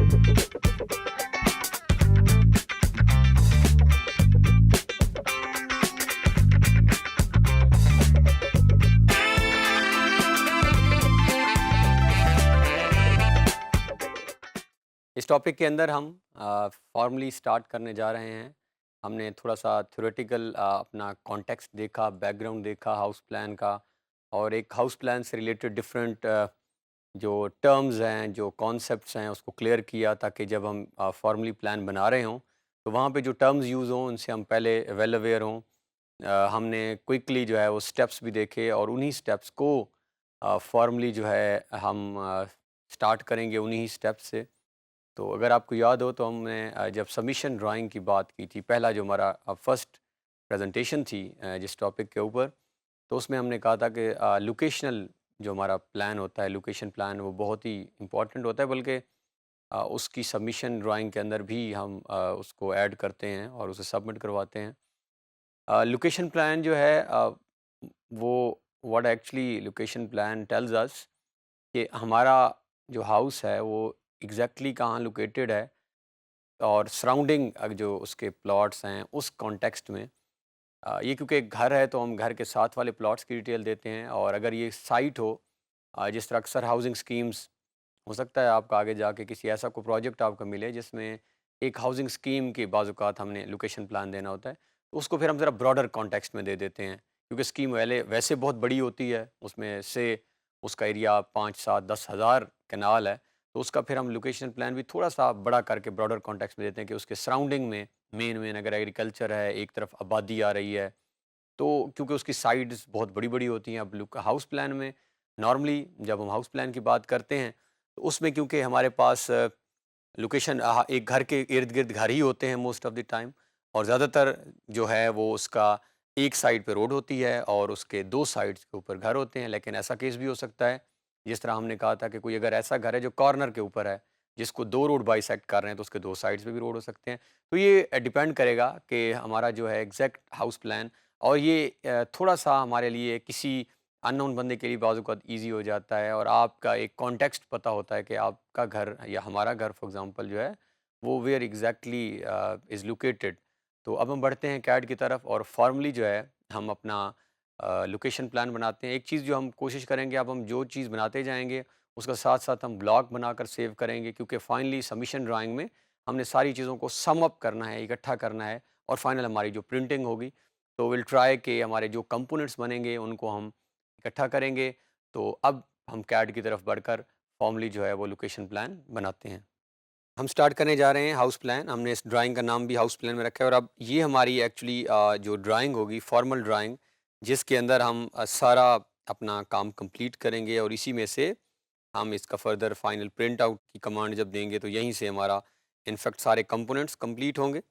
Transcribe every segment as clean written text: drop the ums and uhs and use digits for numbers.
इस टॉपिक के अंदर हम फॉर्मली स्टार्ट करने जा रहे हैं। हमने थोड़ा सा थ्योरेटिकल अपना कॉन्टेक्स्ट देखा, बैकग्राउंड देखा हाउस प्लान का, और एक हाउस प्लान से रिलेटेड डिफरेंट जो टर्म्स हैं, जो कॉन्सेप्ट्स हैं, उसको क्लियर किया ताकि जब हम फॉर्मली प्लान बना रहे हों तो वहाँ पे जो टर्म्स यूज़ हों उनसे हम पहले वेल अवेयर हों। हमने क्विकली जो है वो स्टेप्स भी देखे और उन्हीं स्टेप्स को फॉर्मली जो है हम स्टार्ट करेंगे उन्हीं स्टेप्स से। तो अगर आपको याद हो तो हमने जब सबमिशन ड्राइंग की बात की थी, पहला जो हमारा फर्स्ट प्रेजेंटेशन थी जिस टॉपिक के ऊपर, तो उसमें हमने कहा था कि लोकेशनल जो हमारा प्लान होता है, लोकेशन प्लान, वो बहुत ही इम्पोर्टेंट होता है, बल्कि उसकी सबमिशन ड्राइंग के अंदर भी हम उसको ऐड करते हैं और उसे सबमिट करवाते हैं। लोकेशन प्लान जो है वो what actually location plan tells us कि हमारा जो हाउस है वो एग्जैक्टली कहाँ लोकेटेड है, और सराउंडिंग जो उसके प्लॉट्स हैं उस कॉन्टेक्स्ट में। ये क्योंकि एक घर है तो हम घर के साथ वाले प्लॉट्स की डिटेल देते हैं, और अगर ये साइट हो, जिस तरह अक्सर हाउसिंग स्कीम्स, हो सकता है आपका आगे जाके किसी ऐसा कोई प्रोजेक्ट आपको मिले जिसमें एक हाउसिंग स्कीम के बाजुकात हमने लोकेशन प्लान देना होता है, तो उसको फिर हम ज़रा ब्रॉडर कॉन्टेक्स्ट में दे देते हैं, क्योंकि स्कीम वैले वैसे बहुत बड़ी होती है, उसमें से उसका एरिया 5, 7, 10 हज़ार कनाल है, तो उसका फिर हम लोकेशन प्लान भी थोड़ा सा बड़ा करके ब्रॉडर कॉन्टेक्स्ट में देते हैं कि उसके सराउंडिंग में मेन मेन अगर एग्रीकल्चर है, एक तरफ आबादी आ रही है, तो क्योंकि उसकी साइड्स बहुत बड़ी-बड़ी होती हैं। अब लुक हाउस प्लान में नॉर्मली जब हम हाउस प्लान की बात करते हैं, तो उसमें क्योंकि हमारे पास लोकेशन एक घर के इर्द-गिर्द घर ही होते हैं मोस्ट ऑफ द टाइम, और ज़्यादातर जो है वो उसका एक साइड पे रोड होती है और उसके 2 साइड्स के ऊपर घर होते हैं। लेकिन ऐसा केस भी हो सकता है, जिस तरह हमने कहा था कि कोई अगर ऐसा घर है जो कॉर्नर के ऊपर है, जिसको 2 रोड बाइसेक्ट कर रहे हैं, तो उसके 2 साइड्स पे भी रोड हो सकते हैं। तो ये डिपेंड करेगा कि हमारा जो है एग्ज़ैक्ट हाउस प्लान, और ये थोड़ा-सा हमारे लिए किसी अननोन बंदे के लिए बाज़-औक़ात ईज़ी हो जाता है, और आपका एक कॉन्टेक्स्ट पता होता है कि आपका घर या हमारा घर फॉर एग्ज़ाम्पल जो है, वो वेयर एग्ज़ैक्टली इज़ लोकेटेड। तो अब हम बढ़ते हैं कैड की तरफ, और फॉर्मली जो है हम अपना लोकेशन प्लान बनाते हैं। एक चीज़ जो हम कोशिश करेंगे, अब हम जो चीज़ बनाते जाएँगे, उसका साथ-साथ हम ब्लॉग बनाकर सेव करेंगे, क्योंकि फाइनली सबमिशन ड्राइंग में हमने सारी चीज़ों को सम अप करना है, इकट्ठा करना है, और फाइनल हमारी जो प्रिंटिंग होगी, तो विल ट्राई कि हमारे जो कंपोनेंट्स बनेंगे उनको हम इकट्ठा करेंगे। तो अब हम कैड की तरफ बढ़कर फॉर्मली जो है वो लोकेशन प्लान बनाते हैं। हम स्टार्ट करने जा रहे हैं हाउस प्लान। हमने इस ड्राइंग का नाम भी हाउस प्लान में रखा है, और अब ये हमारी एक्चुअली जो ड्राइंग होगी, फॉर्मल ड्राइंग, जिसके अंदर हम सारा अपना काम कंप्लीट करेंगे, और इसी में से हम इसका फर्दर फाइनल प्रिंट आउट की कमांड जब देंगे तो यहीं से हमारा इनफैक्ट सारे कंपोनेंट्स कंप्लीट होंगे।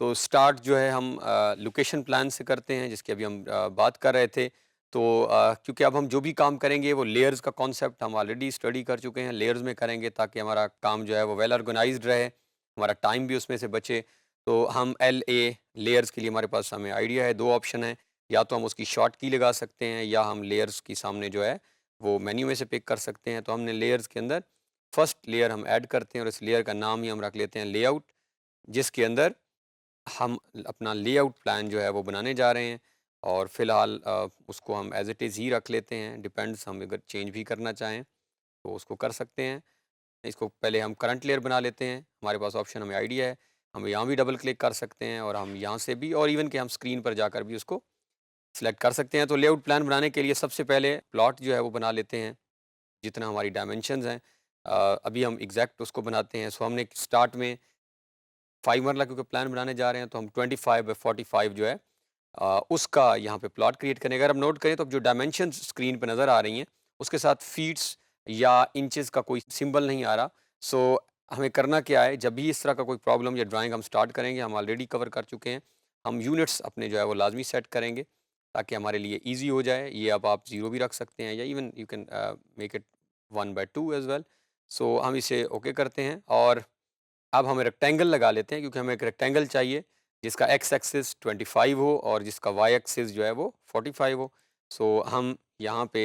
तो स्टार्ट जो है हम लोकेशन प्लान से करते हैं, जिसकी अभी हम बात कर रहे थे। तो क्योंकि अब हम जो भी काम करेंगे वो लेयर्स का कॉन्सेप्ट हम ऑलरेडी स्टडी कर चुके हैं, लेयर्स में करेंगे ताकि हमारा काम जो है वो वेल ऑर्गेनाइज्ड रहे, हमारा टाइम भी उसमें से बचे। तो हम लेयर्स के लिए हमारे पास हमें आइडिया है, 2 ऑप्शन हैं, या तो हम उसकी शॉर्ट की लगा सकते हैं, या हम लेयर्स की सामने जो है वो मेन्यू में से पिक कर सकते हैं। तो हमने लेयर्स के अंदर फर्स्ट लेयर हम ऐड करते हैं, और इस लेयर का नाम ही हम रख लेते हैं लेआउट, जिसके अंदर हम अपना लेआउट प्लान जो है वो बनाने जा रहे हैं। और फ़िलहाल उसको हम एज़ इट इज़ ही रख लेते हैं, डिपेंड्स, हम अगर चेंज भी करना चाहें तो उसको कर सकते हैं। इसको पहले हम करंट लेयर बना लेते हैं, हमारे पास ऑप्शन हमें आइडिया है, हम यहाँ भी डबल क्लिक कर सकते हैं, और हम यहाँ से भी, और इवन कि हम स्क्रीन पर जाकर भी उसको सिलेक्ट कर सकते हैं। तो लेआउट प्लान बनाने के लिए सबसे पहले प्लॉट जो है वो बना लेते हैं, जितना हमारी डायमेंशंस हैं। अभी हम एग्जैक्ट उसको बनाते हैं। सो हमने स्टार्ट में 5 मरला क्योंकि प्लान बनाने जा रहे हैं, तो हम 25 बाई 45 जो है उसका यहाँ पे प्लॉट क्रिएट करेंगे। अगर हम नोट करें तो अब जो डायमेंशंस स्क्रीन पे नज़र आ रही हैं, उसके साथ फीट्स या इंचेस का कोई सिंबल नहीं आ रहा। सो हमें करना क्या है, जब भी इस तरह का कोई प्रॉब्लम या ड्राइंग हम स्टार्ट करेंगे, हम ऑलरेडी कवर कर चुके हैं, हम यूनिट्स अपने जो है वो लाजमी सेट करेंगे ताकि हमारे लिए ईजी हो जाए। ये अब आप 0 भी रख सकते हैं, या even you can make it 1/2 as well. So हम इसे ओके करते हैं, और अब हम रेक्टेंगल लगा लेते हैं, क्योंकि हमें एक रेक्टेंगल चाहिए जिसका एक्स एक्सिस 25 हो और जिसका वाई एक्सिस जो है वो 45 हो। सो हम यहाँ पे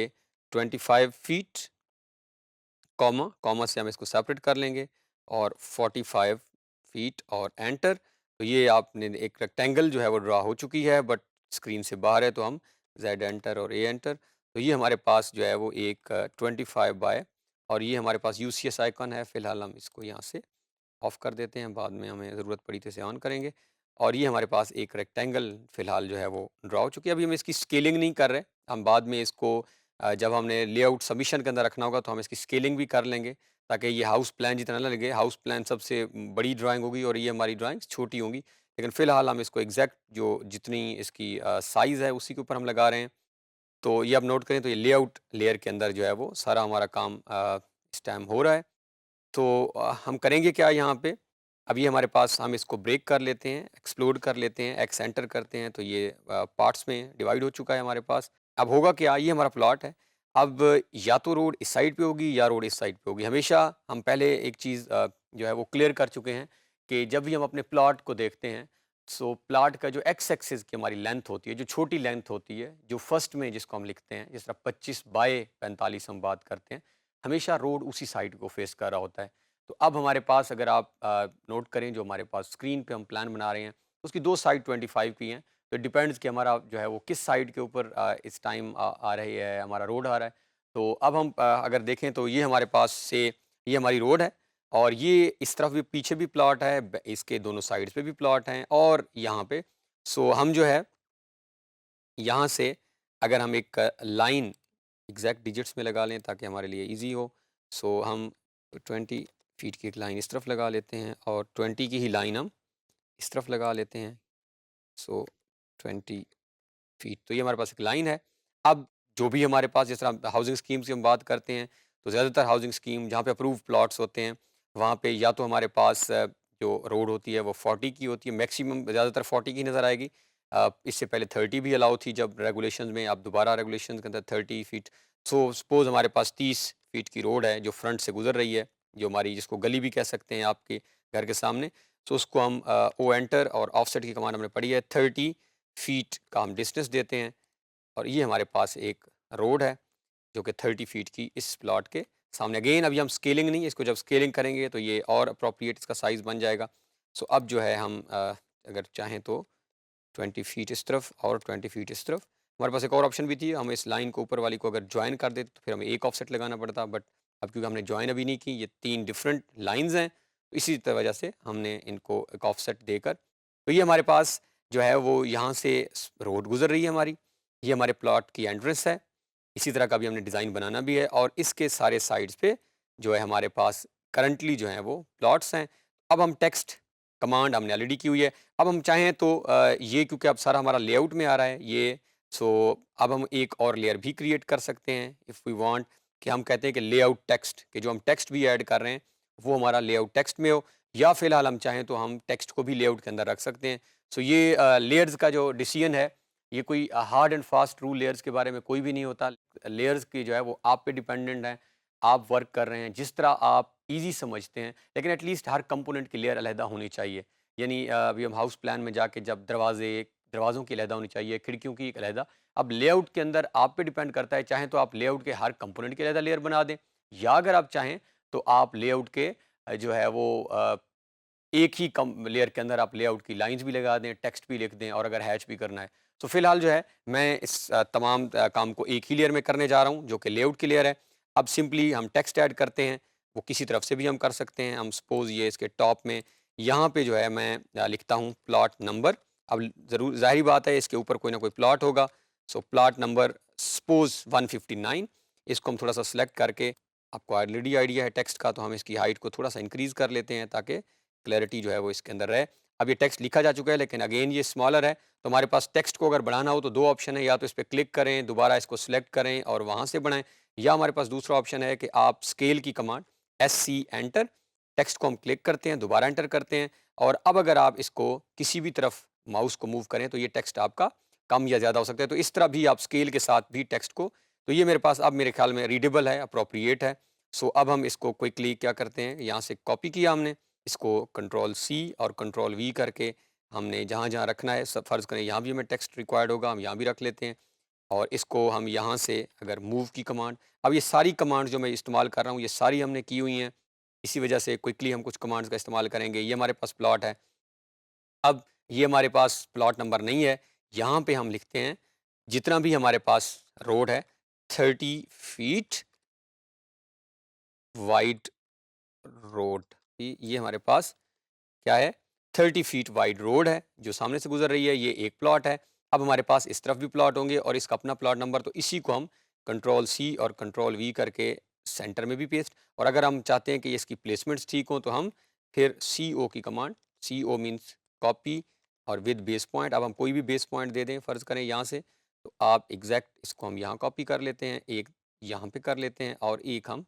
25 फीट, कॉमा कॉमा से हम इसको सेपरेट कर लेंगे, और 45 फीट और एंटर। तो ये आपने एक रेक्टेंगल जो है वो ड्रा हो चुकी है, बट स्क्रीन से बाहर है तो हम जेड एंटर और ए एंटर। तो ये हमारे पास जो है वो एक 25 बाय, और ये हमारे पास यूसीएस आइकन है। फ़िलहाल हम इसको यहाँ से ऑफ़ कर देते हैं, बाद में हमें ज़रूरत पड़ी तो इसे ऑन करेंगे। और ये हमारे पास एक रेक्टेंगल फ़िलहाल जो है वो ड्रा हो चुकी है। अभी हम इसकी स्केलिंग नहीं कर रहे, हम बाद में इसको जब हमने लेआउट सबमिशन के अंदर रखना होगा तो हम इसकी स्केलिंग भी कर लेंगे, ताकि ये हाउस प्लान जितना ना लगे। हाउस प्लान सबसे बड़ी ड्राइंग होगी और ये हमारी ड्राइंग्स छोटी होंगी। लेकिन फ़िलहाल हम इसको एग्ज़ैक्ट जो जितनी इसकी साइज़ है उसी के ऊपर हम लगा रहे हैं। तो ये आप नोट करें, तो ये लेआउट लेयर के अंदर जो है वो सारा हमारा काम इस टाइम हो रहा है। तो हम करेंगे क्या यहाँ पे, अभी हमारे पास हम इसको ब्रेक कर लेते हैं, एक्सप्लोड कर लेते हैं, एक्स एंटर करते हैं, तो ये पार्ट्स में डिवाइड हो चुका है हमारे पास। अब होगा क्या, ये हमारा प्लॉट है। अब या तो रोड इस साइड पे होगी या रोड इस साइड पे होगी। हमेशा हम पहले एक चीज़ जो है वो क्लियर कर चुके हैं कि जब भी हम अपने प्लॉट को देखते हैं, सो प्लॉट का जो एक्स एक्सिस की हमारी लेंथ होती है, जो छोटी लेंथ होती है, जो फर्स्ट में जिसको हम लिखते हैं, जिस तरह 25 बाय 45 हम बात करते हैं, हमेशा रोड उसी साइड को फेस कर रहा होता है। तो अब हमारे पास अगर आप नोट करें, जो हमारे पास स्क्रीन पे हम प्लान बना रहे हैं, उसकी 2 साइड 25 की हैं। तो डिपेंड्स कि हमारा जो है वो किस साइड के ऊपर इस टाइम आ रही है, हमारा रोड आ रहा है। तो अब हम अगर देखें तो ये हमारे पास से ये हमारी रोड है, और ये इस तरफ भी पीछे भी प्लॉट है, इसके दोनों साइड्स पे भी प्लॉट हैं, और यहाँ पे। सो हम जो है यहाँ से अगर हम एक लाइन एग्जैक्ट डिजिट्स में लगा लें ताकि हमारे लिए इजी हो। सो हम 20 फीट की एक लाइन इस तरफ लगा लेते हैं, और 20 की ही लाइन हम इस तरफ लगा लेते हैं। सो 20 फीट, तो ये हमारे पास एक लाइन है। अब जो भी हमारे पास, जिस तरह हाउसिंग स्कीम्स की हम बात करते हैं, तो ज़्यादातर हाउसिंग स्कीम जहाँ पे अप्रूव प्लॉट्स होते हैं, वहाँ पे या तो हमारे पास जो रोड होती है वो 40 की होती है, मैक्सिमम ज़्यादातर 40 की नज़र आएगी। इससे पहले 30 भी अलाउ थी जब रेगुलेशंस में, अब दोबारा रेगुलेशंस के अंदर 30 फीट। सो सपोज़ हमारे पास 30 फीट की रोड है जो फ्रंट से गुज़र रही है, जो हमारी, जिसको गली भी कह सकते हैं आपके घर के सामने। सो उसको हम ओ एंटर और ऑफसेट की कमांड हमने पढ़ी है, 30 फीट का हम डिस्टेंस देते हैं, और ये हमारे पास एक रोड है जो कि 30 फीट की इस प्लॉट के सामने। अगेन अभी हम स्केलिंग नहीं, इसको जब स्केलिंग करेंगे तो ये और अप्रोप्रिएट इसका साइज़ बन जाएगा। सो अब जो है हम अगर चाहें तो 20 फीट इस तरफ और 20 फीट इस तरफ। हमारे पास एक और ऑप्शन भी थी, हम इस लाइन को ऊपर वाली को अगर जॉइन कर देते तो फिर हमें एक ऑफसेट लगाना पड़ता, बट अब क्योंकि हमने जॉइन अभी नहीं की, ये 3 डिफरेंट लाइंस हैं, तो इसी वजह से हमने इनको एक ऑफसेट देकर, तो ये हमारे पास जो है वो यहाँ से रोड गुजर रही है हमारी, ये हमारे प्लॉट की एंट्रेंस है। इसी तरह का भी हमने डिज़ाइन बनाना भी है, और इसके सारे साइड्स पे जो है हमारे पास करंटली जो है वो प्लॉट्स हैं। अब हम टेक्स्ट कमांड हमने ऑलरेडी की हुई है। अब हम चाहें तो ये क्योंकि अब सारा हमारा लेआउट में आ रहा है ये, सो अब हम एक और लेयर भी क्रिएट कर सकते हैं इफ़ वी वांट, कि हम कहते हैं कि लेआउट टेक्स्ट, कि जो हम टेक्स्ट भी ऐड कर रहे हैं वो हमारा लेआउट टेक्स्ट में हो, या फिलहाल हम चाहें तो हम टेक्स्ट को भी लेआउट के अंदर रख सकते हैं। सो ये लेयर्स का जो डिसीजन है, ये कोई hard and fast rule layers के बारे में कोई भी नहीं होता। लेयर्स की जो है वो आप पे डिपेंडेंट है, आप वर्क कर रहे हैं जिस तरह आप ईज़ी समझते हैं, लेकिन एटलीस्ट हर कंपोनेंट की लेयर अलहदा होनी चाहिए। यानी अभी हम हाउस प्लान में जाके जब दरवाज़ों की अलहदा होनी चाहिए, खिड़कियों की एक अलहदा। अब लेआउट के अंदर आप पे डिपेंड करता है, चाहें तो आप लेआउट के हर कंपोनेंट की अलहदा लेयर बना दें, या अगर आप चाहें तो आप लेआउट के जो है वो एक ही कम लेयर के अंदर आप लेआउट की लाइंस भी लगा दें, टेक्स्ट भी लिख दें, और अगर हैच भी करना है। तो फिलहाल जो है मैं इस तमाम काम को एक ही लेयर में करने जा रहा हूँ जो कि लेआउट की लेयर है। अब सिंपली हम टेक्स्ट ऐड करते हैं, वो किसी तरफ से भी हम कर सकते हैं। हम सपोज़ ये इसके टॉप में यहाँ पे जो है मैं लिखता हूँ प्लॉट नंबर। अब ज़रूर ज़ाहिर बात है इसके ऊपर कोई ना कोई प्लॉट होगा। सो प्लॉट नंबर सपोज़ 159, इसको हम थोड़ा सा सिलेक्ट करके, आपको ऑलरेडी आइडिया है टेक्स्ट का, तो हम इसकी हाइट को थोड़ा सा इंक्रीज़ कर लेते हैं ताकि क्लैरिटी जो है वो इसके अंदर रहे। अब ये टेक्स्ट लिखा जा चुका है, लेकिन अगेन ये स्मॉलर है, तो हमारे पास टेक्स्ट को अगर बढ़ाना हो तो 2 ऑप्शन है, या तो इस पे क्लिक करें, दोबारा इसको सिलेक्ट करें और वहाँ से बढ़ाएँ, या हमारे पास दूसरा ऑप्शन है कि आप स्केल की कमांड एससी एंटर, टेक्स्ट को हम क्लिक करते हैं, दोबारा एंटर करते हैं, और अब अगर आप इसको किसी भी तरफ माउस को मूव करें तो ये टेक्स्ट आपका कम या ज़्यादा हो सकता है। तो इस तरह भी आप स्केल के साथ भी टेक्स्ट को, तो ये मेरे पास अब मेरे ख्याल में रीडेबल है, अप्रोप्रिएट है। सो अब हम इसको क्विकली क्या करते हैं, यहाँ से कॉपी किया हमने, इसको कंट्रोल सी और कंट्रोल वी करके हमने जहाँ जहाँ रखना है, सब फ़र्ज़ करें यहाँ भी हमें टेक्स्ट रिक्वायर्ड होगा, हम यहाँ भी रख लेते हैं, और इसको हम यहाँ से अगर मूव की कमांड, अब ये सारी कमांड जो मैं इस्तेमाल कर रहा हूँ ये सारी हमने की हुई हैं। इसी वजह से क्विकली हम कुछ कमांड्स का इस्तेमाल करेंगे। ये हमारे पास प्लॉट है। अब ये हमारे पास प्लॉट नंबर नहीं है, यहाँ पे हम लिखते हैं जितना भी हमारे पास रोड है 30 फीट वाइड रोड। ये हमारे पास क्या है, 30 फीट वाइड रोड है जो सामने से गुजर रही है। ये एक प्लॉट है। अब हमारे पास इस तरफ भी प्लॉट होंगे और इसका अपना प्लॉट नंबर, तो इसी को हम कंट्रोल सी और कंट्रोल वी करके सेंटर में भी पेस्ट, और अगर हम चाहते हैं कि इसकी प्लेसमेंट्स ठीक हो तो हम फिर सी ओ की कमांड, सी ओ मीन्स कॉपी और विद बेस पॉइंट। अब हम कोई भी बेस पॉइंट दे दें, फ़र्ज़ करें यहाँ से, तो आप एग्जैक्ट इसको हम यहाँ कॉपी कर लेते हैं, एक यहाँ पे कर लेते हैं और एक हम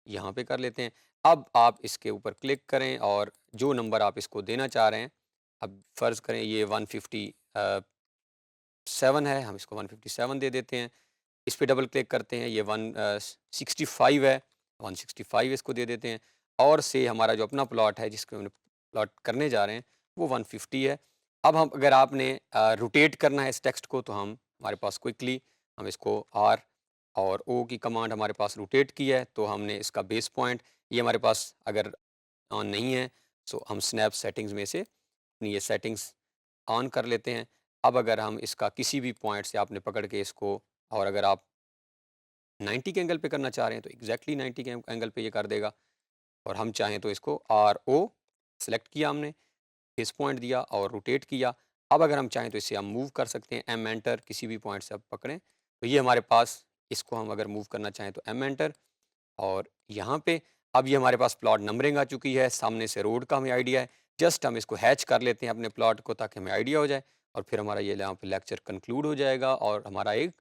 यहाँ पे कर लेते हैं। अब आप इसके ऊपर क्लिक करें और जो नंबर आप इसको देना चाह रहे हैं, अब फ़र्ज़ करें ये 157 है, हम इसको 157 दे देते हैं। इस पे डबल क्लिक करते हैं, ये 165 है, 165 इसको दे देते हैं। और से हमारा जो अपना प्लॉट है जिसको हमने प्लॉट करने जा रहे हैं वो 150 है। अब हम अगर आपने रोटेट करना है इस टेक्स्ट को, तो हम हमारे पास क्विकली हम इसको आर और ओ की कमांड हमारे पास रोटेट की है, तो हमने इसका बेस पॉइंट, ये हमारे पास अगर ऑन नहीं है, सो हम स्नैप सेटिंग्स में से अपनी ये सेटिंग्स ऑन कर लेते हैं। अब अगर हम इसका किसी भी पॉइंट से आपने पकड़ के इसको, और अगर आप 90 के एंगल पे करना चाह रहे हैं तो एग्जैक्टली 90 के एंगल पे ये कर देगा। और हम चाहें तो इसको आर ओ सेलेक्ट किया हमने, इस पॉइंट दिया और रोटेट किया। अब अगर हम चाहें तो इसे हम मूव कर सकते हैं, एम एंटर, किसी भी पॉइंट से आप पकड़ें तो ये हमारे पास, इसको हम अगर मूव करना चाहें तो एम एंटर। और यहाँ पे अब ये हमारे पास प्लॉट नंबरिंग आ चुकी है, सामने से रोड का हमें आइडिया है। जस्ट हम इसको हैच कर लेते हैं अपने प्लॉट को ताकि हमें आइडिया हो जाए, और फिर हमारा ये यहाँ पे लेक्चर कंक्लूड हो जाएगा और हमारा एक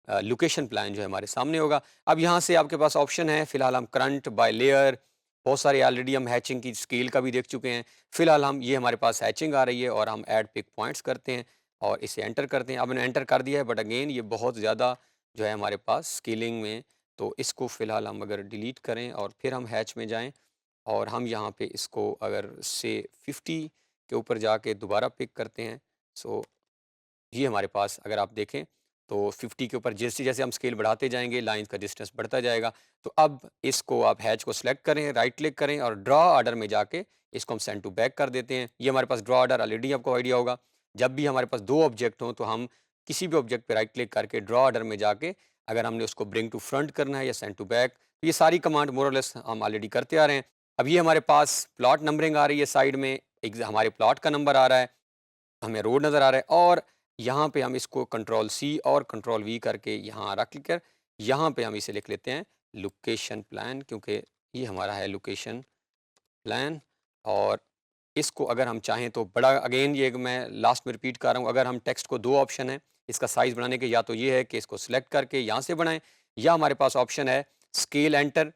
लोकेशन प्लान जो है हमारे सामने होगा। अब यहाँ से आपके पास ऑप्शन है, फिलहाल हम करंट बाय लेयर, बहुत सारे ऑलरेडी हम हैचिंग की स्केल का भी देख चुके हैं। फिलहाल हम ये हमारे पास हैचिंग आ रही है और हम ऐड पिक पॉइंट्स करते हैं और इसे एंटर करते हैं। अब मैंने एंटर कर दिया है, बट अगेन ये बहुत ज़्यादा जो है हमारे पास स्केलिंग में, तो इसको फ़िलहाल हम अगर डिलीट करें और फिर हम हैच में जाएँ और हम यहाँ पे इसको अगर से 50 के ऊपर जाके दोबारा पिक करते हैं, सो ये हमारे पास अगर आप देखें तो 50 के ऊपर जैसे-जैसे हम स्केल बढ़ाते जाएँगे, लाइन्स का डिस्टेंस बढ़ता जाएगा। तो अब इसको आप हैच को सिलेक्ट करें, राइट क्लिक करें और ड्रॉ ऑर्डर में जाके इसको हम सेंड टू बैक कर देते हैं। ये हमारे पास ड्रॉ ऑर्डर ऑलरेडी आपको आइडिया होगा। जब भी हमारे पास 2 ऑब्जेक्ट हों तो हम किसी भी ऑब्जेक्ट पे राइट क्लिक करके ड्रॉ ऑर्डर में जाके अगर हमने उसको ब्रिंग टू फ्रंट करना है या सेंड टू बैक, तो ये सारी कमांड मोर और लेस हम ऑलरेडी करते आ रहे हैं। अब ये हमारे पास प्लॉट नंबरिंग आ रही है साइड में, हमारे प्लॉट का नंबर आ रहा है, हमें रोड नज़र आ रहा है, और यहाँ पे हम इसको कंट्रोल सी और कंट्रोल वी करके यहाँ रख कर यहाँ पे हम इसे लिख लेते हैं लोकेशन प्लान, क्योंकि ये हमारा है लोकेशन प्लान। और इसको अगर हम चाहें तो बड़ा, अगेन ये मैं लास्ट में रिपीट कर रहा हूँ, अगर हम टेक्स्ट को 2 ऑप्शन है इसका साइज़ बढ़ाने के, या तो ये है कि इसको सिलेक्ट करके यहाँ से बढ़ाएं, या हमारे पास ऑप्शन है स्केल एंटर,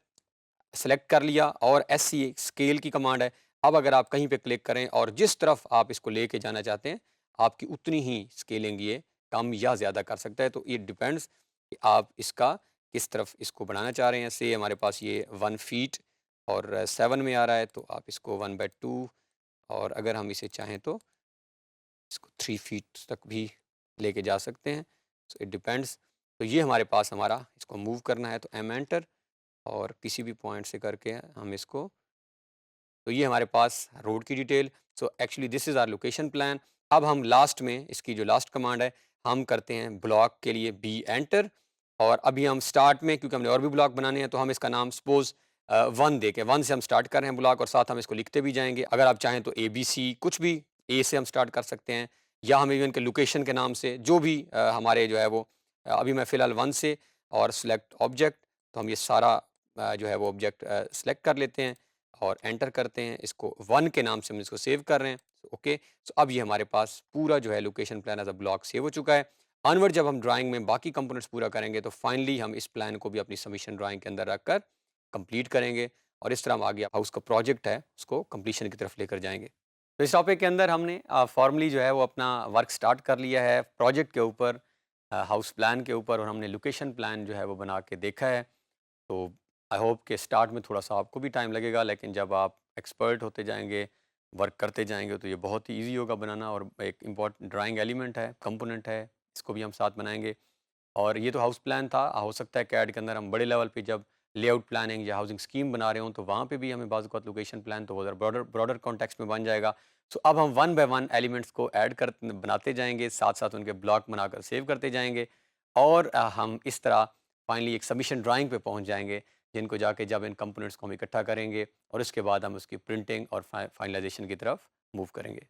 सेलेक्ट कर लिया और एस सी स्केल की कमांड है। अब अगर आप कहीं पे क्लिक करें और जिस तरफ आप इसको लेके जाना चाहते हैं, आपकी उतनी ही स्केलिंग ये कम या ज़्यादा कर सकता है। तो ये डिपेंड्स कि आप इसका किस तरफ इसको बढ़ाना चाह रहे हैं। से हमारे पास ये 1 फीट और 7 में आ रहा है, तो आप इसको 1/2, और अगर हम इसे चाहें तो इसको 3 फीट तक भी लेके जा सकते हैं। So it depends. तो ये हमारे पास, हमारा इसको मूव करना है तो एम एंटर और किसी भी पॉइंट से करके हम इसको, तो ये हमारे पास रोड की detail. So actually this is our location plan. अब हम लास्ट में इसकी जो लास्ट कमांड है, हम करते हैं ब्लॉक के लिए बी एंटर, और अभी हम स्टार्ट में, क्योंकि हमने और भी ब्लॉक बनाने हैं, तो हम इसका नाम सपोज 1 दे के, 1 से हम स्टार्ट कर रहे हैं ब्लॉक, और साथ हम इसको लिखते भी जाएंगे। अगर आप चाहें तो ए बी सी कुछ भी, ए से हम स्टार्ट कर सकते हैं, या हम इवन के लोकेशन के नाम से जो भी हमारे जो है वो अभी मैं फ़िलहाल 1 से, और सिलेक्ट ऑब्जेक्ट, तो हम ये सारा जो है वो ऑब्जेक्ट सेलेक्ट कर लेते हैं और एंटर करते हैं। इसको 1 के नाम से हम इसको सेव कर रहे हैं। ओके, सो अब ये हमारे पास पूरा जो है location plan as a block save हो चुका है। ऑनवर्ड जब हम ड्राइंग में बाकी कंपोनेंट्स पूरा करेंगे तो फाइनली हम इस प्लान को भी अपनी सबमिशन ड्राइंग के अंदर रखकर कंप्लीट करेंगे, और इस तरह हम आगे हाउस का प्रोजेक्ट है उसको कंप्लीशन की तरफ लेकर जाएंगे। तो इस टॉपिक के अंदर हमने फॉर्मली जो है वो अपना वर्क स्टार्ट कर लिया है प्रोजेक्ट के ऊपर, हाउस प्लान के ऊपर, और हमने लोकेशन प्लान जो है वो बना के देखा है। तो आई होप कि स्टार्ट में थोड़ा सा आपको भी टाइम लगेगा, लेकिन जब आप एक्सपर्ट होते जाएंगे, वर्क करते जाएंगे, तो ये बहुत ही इजी होगा बनाना, और एक इम्पॉर्टेंट ड्राइंग एलिमेंट है, कंपोनेंट है, इसको भी हम साथ बनाएंगे। और ये तो हाउस प्लान था, हो सकता है कैड के अंदर हम बड़े लेवल पे जब लेआउट प्लानिंग या हाउसिंग स्कीम बना रहे हों तो वहाँ पे भी हमें बाज़ औक़ात लोकेशन प्लान तो ज़रा ब्रॉडर ब्रॉडर कॉन्टेक्स्ट में बन जाएगा। सो अब हम वन बाय वन एलिमेंट्स को ऐड कर बनाते जाएँगे, साथ-साथ उनके ब्लॉक बनाकर सेव करते जाएँगे और हम इस तरह फाइनली एक सबमिशन ड्राइंग पे पहुँच जाएँगे, जिनको जाके जब इन कंपोनेंट्स को हम इकट्ठा करेंगे और उसके बाद हम उसकी प्रिंटिंग और फाइनलाइज़ेशन की तरफ मूव करेंगे।